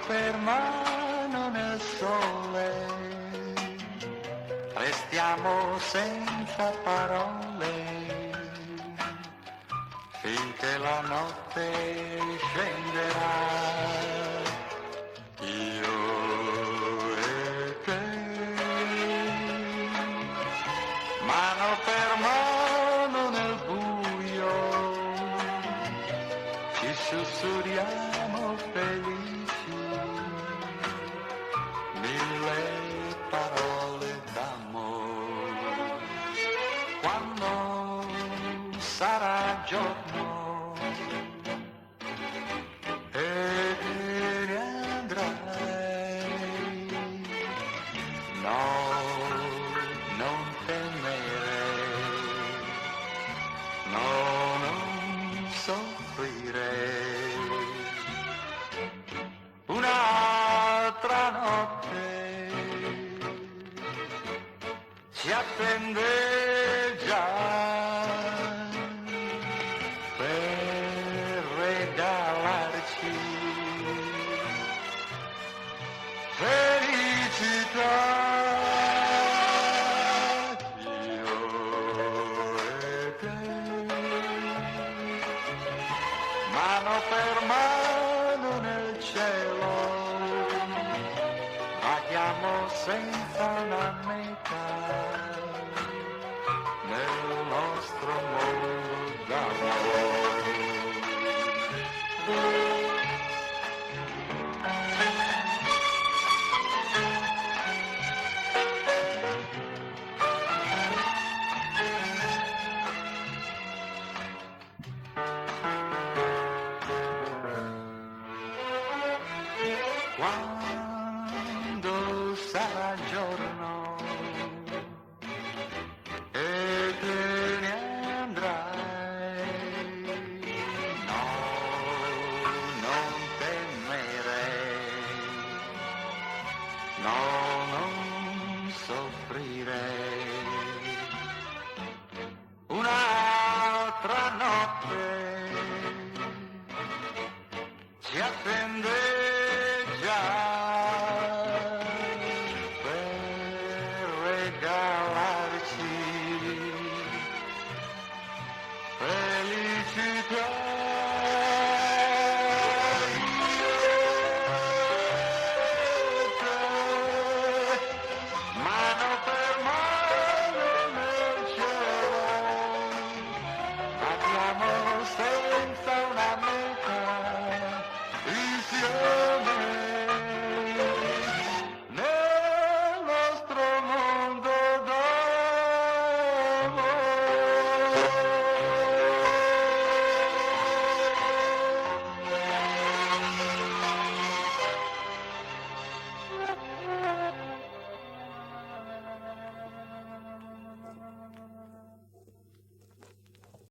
per mano nel sole, restiamo senza parole finché la notte scenderà. Io e te, mano per mano nel buio, ci sussurriamo felici, mille parole d'amore. Quando sarà giorno e te ne andrai, no, non temere, no, non soffrire. Un'altra notte ci attende già per regalarci felicità. Io e te, mano per mano nel cielo, vaghiamo senza una meta nel nostro mondo d'amore. Quando sarà giorno e te ne andrai, no, non temere, no, non soffrire. Un'altra notte ci attende